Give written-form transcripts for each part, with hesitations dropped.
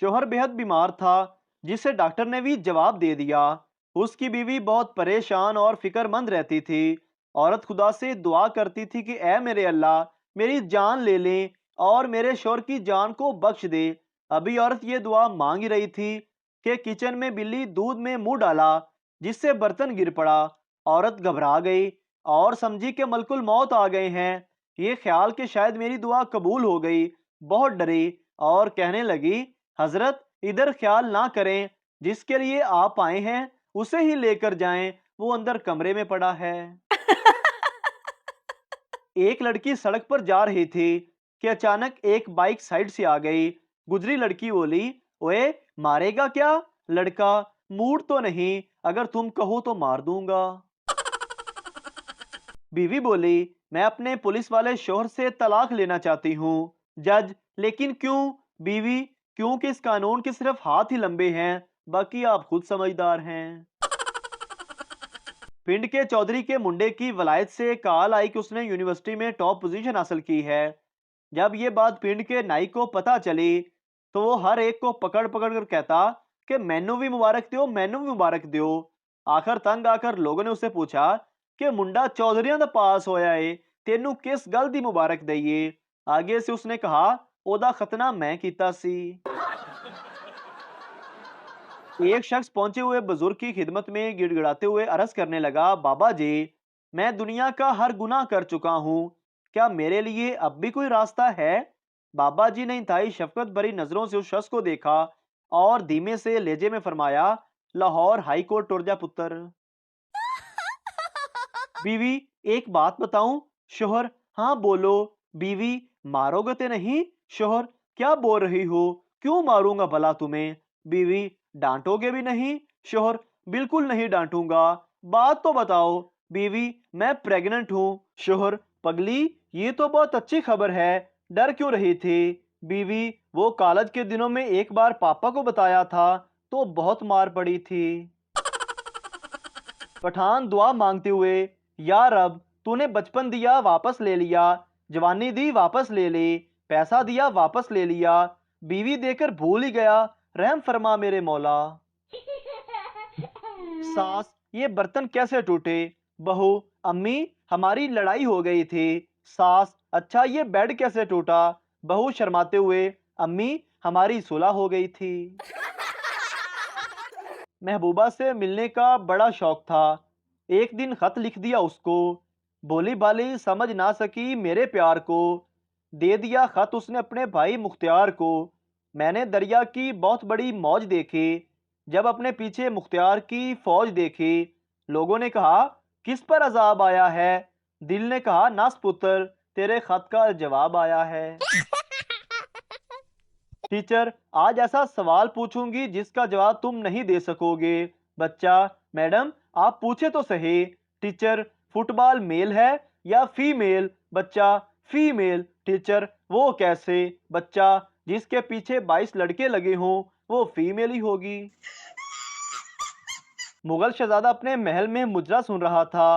शौहर बेहद बीमार था, जिसे डॉक्टर ने भी जवाब दे दिया। उसकी बीवी बहुत परेशान और फिक्रमंद रहती थी। औरत खुदा से दुआ करती थी कि ऐ मेरे अल्लाह, मेरी जान ले ले और मेरे शौहर की जान को बख्श दे। अभी औरत ये दुआ मांग ही रही थी कि किचन में बिल्ली दूध में मुंह डाला, जिससे बर्तन गिर पड़ा। औरत घबरा गई और समझी कि मलकुल मौत आ गए हैं। ये ख्याल कि शायद मेरी दुआ कबूल हो गई, बहुत डरी और कहने लगी, हजरत इधर ख्याल ना करें, जिसके लिए आप आए हैं उसे ही लेकर जाएं, वो अंदर कमरे में पड़ा है। एक लड़की सड़क पर जा रही थी कि अचानक एक बाइक साइड से आ गई। गुजरी लड़की बोली, ओए मारेगा क्या? लड़का, मूड तो नहीं, अगर तुम कहो तो मार दूंगा। बीवी बोली, मैं अपने पुलिस वाले शोहर से तलाक लेना चाहती हूँ। जज, लेकिन क्यों? बीवी, क्योंकि इस कानून के सिर्फ हाथ ही लंबे हैं, बाकी आप खुद समझदार हैं। पिंड के चौधरी के मुंडे की वलायत से कॉल आई कि उसने यूनिवर्सिटी में टॉप पोजीशन हासिल की है। जब ये बात पिंड के नाई को पता चली, तो वो हर एक को पकड़ पकड़ कर कहता कि मैनू भी मुबारक दो, मैनू भी मुबारक दो। आखिर तंग आकर लोगों ने उससे पूछा कि मुंडा चौधरियां दा पास होया है, तेनू किस गल दी मुबारक दईए? आगे से उसने कहा, ओदा खतना मैं कीता सी। एक शख्स पहुंचे हुए बुजुर्ग की खिदमत में गिड़गिड़ाते हुए अर्ज करने लगा, बाबा जी, मैं दुनिया का हर गुनाह कर चुका हूँ, क्या मेरे लिए अब भी कोई रास्ता है? बाबा जी ने इंतहाई शफकत भरी नजरों से उस शख्स को देखा और धीमे से लहजे में फरमाया, लाहौर हाई कोर्ट टुर जा पुत्र। बीवी, एक बात बताऊं? शोहर, हाँ बोलो। बीवी, मारोगे तो नहीं? शोहर, क्या बोल रही हो, क्यों मारूंगा भला तुम्हें? बीवी, डांटोगे भी नहीं? शोहर, बिल्कुल नहीं डांटूंगा, बात तो बताओ। बीवी, मैं प्रेग्नेंट हूँ। शोहर, पगली, ये तो बहुत अच्छी खबर है, डर क्यों रही थी? बीवी, वो कॉलेज के दिनों में एक बार पापा को बताया था तो बहुत मार पड़ी थी। पठान दुआ मांगते हुए, या रब, तूने बचपन दिया वापस ले लिया, जवानी दी वापस ले ली, पैसा दिया वापस ले लिया, बीवी देकर भूल ही गया, रहम फरमा मेरे मौला। सास, ये बर्तन कैसे टूटे? बहू, अम्मी, हमारी लड़ाई हो गई थी। सास, अच्छा ये बेड कैसे टूटा? बहू शर्माते हुए, अम्मी, हमारी सुलह हो गई थी। महबूबा से मिलने का बड़ा शौक था। एक दिन खत लिख दिया उसको। बोली बाली समझ ना सकी मेरे प्यार को। दे दिया खत उसने अपने भाई मुख्तियार को। मैंने दरिया की बहुत बड़ी मौज देखी। जब अपने पीछे मुख्तियार की फौज देखी, लोगों ने कहा, किस पर अजाब आया है? दिल ने कहा, नस पुत्र, तेरे खत का जवाब आया है। टीचर, आज ऐसा सवाल पूछूंगी जिसका जवाब तुम नहीं दे सकोगे। बच्चा, मैडम आप पूछे तो सही। टीचर, फुटबॉल मेल है या फीमेल? बच्चा, फीमेल। टीचर, वो कैसे? बच्चा, जिसके पीछे 22 लड़के लगे हों, वो फीमेल ही होगी। मुगल शहजादा अपने महल में मुजरा सुन रहा था।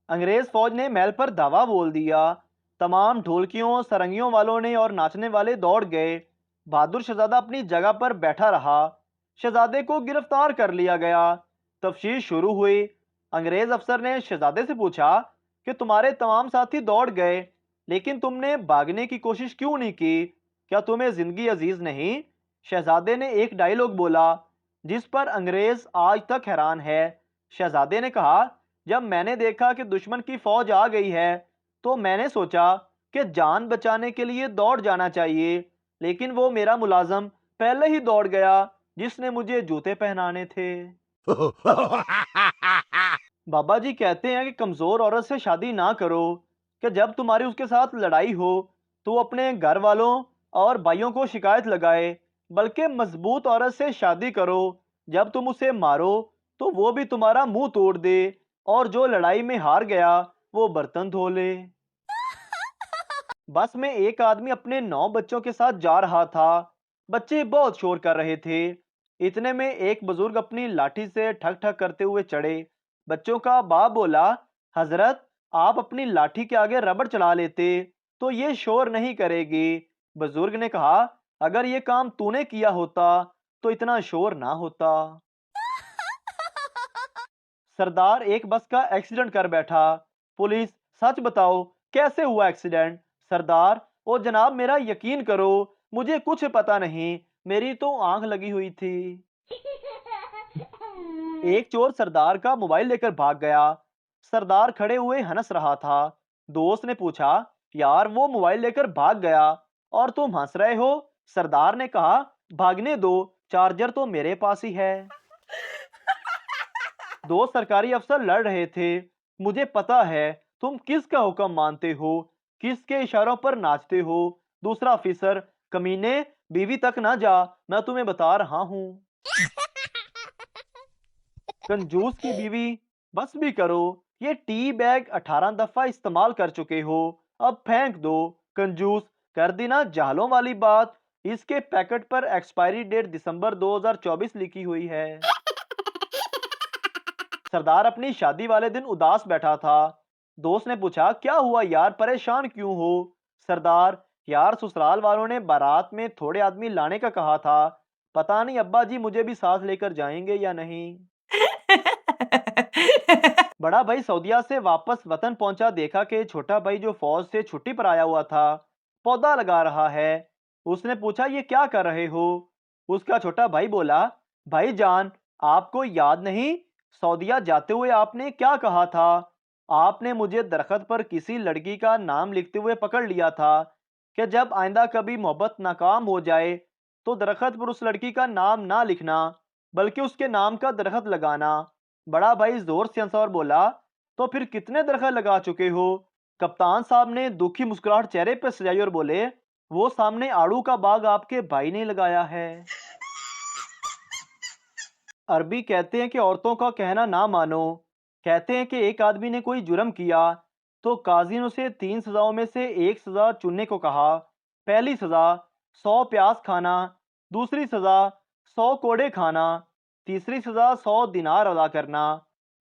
अंग्रेज फौज ने महल पर धावा बोल दिया। तमाम ढोलकियों, सरंगियों वालों ने और नाचने वाले दौड़ गए। बहादुर शहजादा अपनी जगह पर बैठा रहा। शहजादे को गिरफ्तार कर लिया गया। तफ्तीश शुरू हुई। अंग्रेज अफसर ने शहजादे से पूछा कि तुम्हारे तमाम साथी दौड़ गए, लेकिन तुमने भागने की कोशिश क्यों नहीं की? क्या तुम्हें जिंदगी अजीज नहीं? शहजादे ने एक डायलॉग बोला जिस पर अंग्रेज आज तक हैरान है। शहजादे ने कहा, जब मैंने देखा कि दुश्मन की फौज आ गई है, तो मैंने सोचा कि जान बचाने के लिए दौड़ जाना चाहिए, लेकिन वो मेरा मुलाजम पहले ही दौड़ गया जिसने मुझे जूते पहनाने थे। बाबा जी कहते हैं कि कमजोर औरत से शादी ना करो, कि जब तुम्हारी उसके साथ लड़ाई हो तो वो अपने घर वालों और भाइयों को शिकायत लगाए, बल्कि मजबूत औरत से शादी करो, जब तुम उसे मारो तो वो भी तुम्हारा मुंह तोड़ दे, और जो लड़ाई में हार गया वो बर्तन धो ले। बस में एक आदमी अपने 9 बच्चों के साथ जा रहा था। बच्चे बहुत शोर कर रहे थे। इतने में एक बुजुर्ग अपनी लाठी से ठक ठक करते हुए चढ़े। बच्चों का बाप बोला, हजरत, आप अपनी लाठी के आगे रबड़ चला लेते तो ये शोर नहीं करेगी। बुजुर्ग ने कहा, अगर ये काम तूने किया होता तो इतना शोर ना होता। सरदार एक बस का एक्सीडेंट कर बैठा। पुलिस, सच बताओ कैसे हुआ एक्सीडेंट? सरदार, ओ जनाब मेरा यकीन करो, मुझे कुछ पता नहीं, मेरी तो आंख लगी हुई थी। एक चोर सरदार का मोबाइल लेकर भाग गया। सरदार खड़े हुए हंस रहा था। दोस्त ने पूछा, यार वो मोबाइल लेकर भाग गया और तुम हंस रहे हो? सरदार ने कहा, भागने दो, चार्जर तो मेरे पास ही है। दो सरकारी अफसर लड़ रहे थे। मुझे पता है तुम किसका हुक्म मानते हो, किसके इशारों पर नाचते हो। दूसरा अफसर, कमीने, बीवी तक ना जा, मैं तुम्हें बता रहा हूं। कंजूस की बीवी, बस भी करो, ये टी बैग 18 दफा इस्तेमाल कर चुके हो, अब फेंक दो। कंजूस, कर दी ना जालों वाली बात, इसके पैकेट पर एक्सपायरी डेट दिसंबर 2024 लिखी हुई है। सरदार अपनी शादी वाले दिन उदास बैठा था। दोस्त ने पूछा, क्या हुआ यार, परेशान क्यों हो? सरदार, यार ससुराल वालों ने बारात में थोड़े आदमी लाने का कहा था, पता नहीं अब्बा जी मुझे भी साथ लेकर जाएंगे या नहीं। बड़ा भाई सऊदीया से वापस वतन पहुंचा, देखा कि छोटा भाई जो फौज से छुट्टी पर आया हुआ था पौधा लगा रहा है। उसने पूछा, ये क्या कर रहे हो? उसका छोटा भाई बोला, भाईजान आपको याद नहीं, सऊदीया जाते हुए आपने क्या कहा था? आपने मुझे दरख्त पर किसी लड़की का नाम लिखते हुए पकड़ लिया था कि जब आइंदा कभी मोहब्बत नाकाम हो जाए तो दरख्त पर उस लड़की का नाम ना लिखना बल्कि उसके नाम का दरख्त लगाना। बड़ा भाई जोर से हंसा और बोला, तो फिर कितने दरख्त लगा चुके हो? कप्तान साहब ने दुखी मुस्कुराहट चेहरे पर सजाई और बोले, वो सामने आड़ू का बाग आपके भाई ने लगाया है। अरबी कहते हैं कि औरतों का कहना ना मानो। कहते हैं कि एक आदमी ने कोई जुर्म किया तो काजी ने उसे 3 सजाओं में से एक सजा चुनने को कहा। पहली सजा 100 प्याज खाना, दूसरी सजा 100 कोड़े खाना, तीसरी सजा 100 दिनार अदा करना।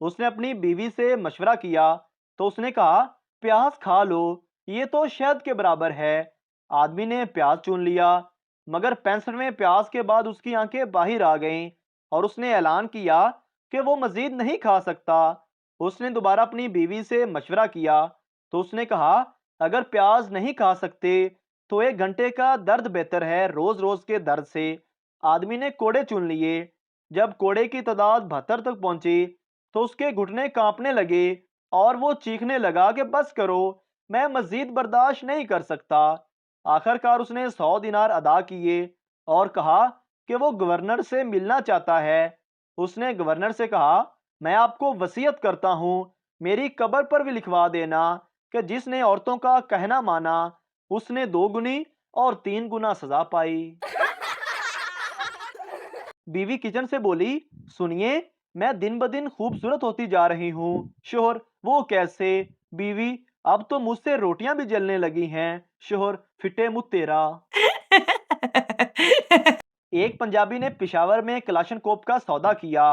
उसने अपनी बीवी से मशवरा किया तो उसने कहा, प्याज खा लो, ये तो शहद के बराबर है। आदमी ने प्याज चुन लिया, मगर 65वें प्याज के बाद उसकी आंखें बाहर आ गईं और उसने ऐलान किया कि वो मजीद नहीं खा सकता। उसने दोबारा अपनी बीवी से मशवरा किया तो उसने कहा, अगर प्याज नहीं खा सकते तो 1 घंटे का दर्द बेहतर है रोज रोज के दर्द से। आदमी ने कोड़े चुन लिए। जब कोड़े की तादाद 72 तक पहुंची तो उसके घुटने कांपने लगे और वो चीखने लगा कि बस करो, मैं मजीद बर्दाश्त नहीं कर सकता। आखिरकार उसने 100 दिनार अदा किए और कहा कि वो गवर्नर से मिलना चाहता है। उसने गवर्नर से कहा, मैं आपको वसीयत करता हूँ, मेरी कब्र पर भी लिखवा देना कि जिसने औरतों का कहना माना उसने 2 गुनी और 3 गुना सजा पाई। बीवी किचन से बोली, सुनिए, मैं दिन ब दिन खूबसूरत होती जा रही हूँ। शोहर, वो कैसे? बीवी, अब तो मुझसे रोटियां भी जलने लगी हैं। शोहर, फिटे मुंह तेरा। एक पंजाबी ने पिशावर में कलाशनकोप का सौदा किया।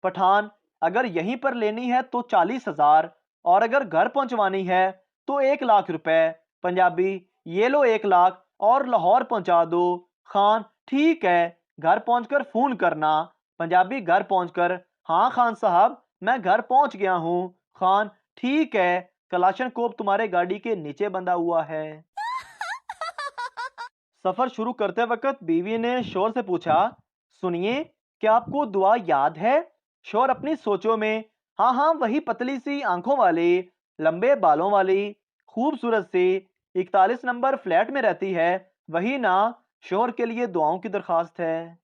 पठान, अगर यहीं पर लेनी है तो 40,000 और अगर घर पहुंचवानी है तो 1 लाख रुपए। पंजाबी, ये लो 1 लाख और लाहौर पहुंचा दो। खान, ठीक है, घर पहुंचकर फोन करना। पंजाबी घर पहुंचकर, हाँ खान साहब मैं घर पहुंच गया हूँ। खान, ठीक है, कलाशनकोप तुम्हारे गाड़ी के नीचे बंधा हुआ है। सफर शुरू करते वक्त बीवी ने शोर से पूछा, सुनिए, क्या आपको दुआ याद है? शोर अपनी सोचों में, हाँ हाँ वही पतली सी आंखों वाली, लंबे बालों वाली, खूबसूरत सी, 41 नंबर फ्लैट में रहती है, वही ना? शोर के लिए दुआओं की दरखास्त है।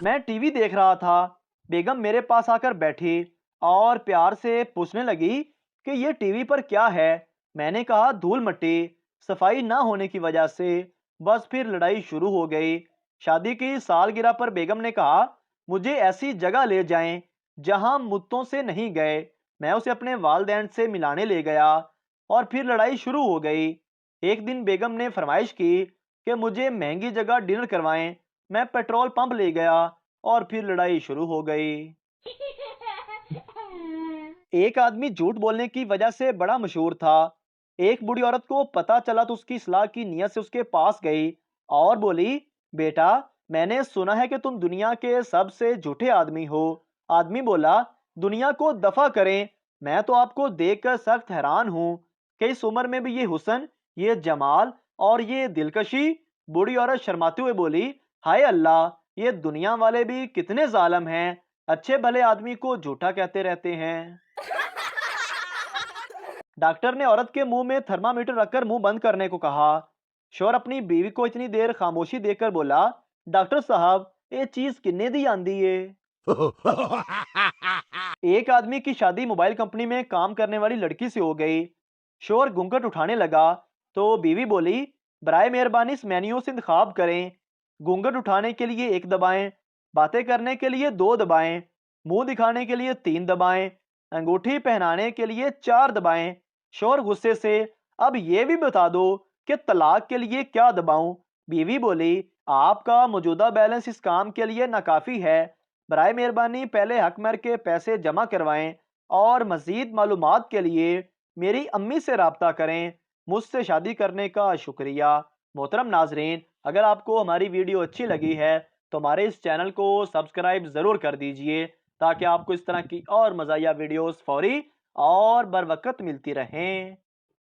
मैं टीवी देख रहा था। बेगम मेरे पास आकर बैठी और प्यार से पूछने लगी कि ये टीवी पर क्या है। मैंने कहा, धूल मट्टी, सफाई ना होने की वजह से। बस फिर लड़ाई शुरू हो गई। शादी की सालगिरह पर बेगम ने कहा, मुझे ऐसी जगह ले जाएं जहां मुद्दों से नहीं गए। मैं उसे अपने वालदैन से मिलाने ले गया और फिर लड़ाई शुरू हो गई। एक दिन बेगम ने फरमाइश की कि मुझे महंगी जगह डिनर करवाएं। मैं पेट्रोल पंप ले गया और फिर लड़ाई शुरू हो गई। एक आदमी झूठ बोलने की वजह से बड़ा मशहूर था। एक बूढ़ी औरत को पता चला तो उसकी सलाह की नीयत से उसके पास गई और बोली, बेटा, मैंने सुना है कि तुम दुनिया के सबसे झूठे आदमी हो। आदमी बोला, दुनिया को दफा करें, मैं तो आपको देखकर सख्त हैरान हूँ कि इस उम्र में भी ये हुस्न, ये जमाल और ये दिलकशी। बूढ़ी औरत शर्माते हुए बोली, हाय अल्लाह, ये दुनिया वाले भी कितने जालिम हैं, अच्छे भले आदमी को झूठा कहते रहते हैं। डॉक्टर ने औरत के मुंह में थर्मामीटर रखकर मुंह बंद करने को कहा। शोर अपनी बीवी को इतनी देर खामोशी देकर बोला, डॉक्टर साहब, ये चीज किन्ने दी आंदी है। एक आदमी की शादी मोबाइल कंपनी में काम करने वाली लड़की से हो गई। शोर घूंघट उठाने लगा तो बीवी बोली, बराए मेहरबानी इस मेन्यू से इंतखाब करें। घूंघट उठाने के लिए 1 दबाएं, बातें करने के लिए 2 दबाएं, मुंह दिखाने के लिए 3 दबाएं, अंगूठी पहनाने के लिए 4 दबाएं। शोर गुस्से से, अब ये भी बता दो कि तलाक के लिए क्या दबाऊं। बीवी बोली, आपका मौजूदा बैलेंस इस काम के लिए नाकाफी है। बराए मेहरबानी पहले हक महर के पैसे जमा करवाएं और मज़ीद मालूमात के लिए मेरी अम्मी से राब्ता करें। मुझसे शादी करने का शुक्रिया। मोहतरम नाजरीन, अगर आपको हमारी वीडियो अच्छी लगी है तो हमारे इस चैनल को सब्सक्राइब ज़रूर कर दीजिए, ताकि आपको इस तरह की और मज़ाहिया वीडियोस फौरी और बर वक्त मिलती रहें।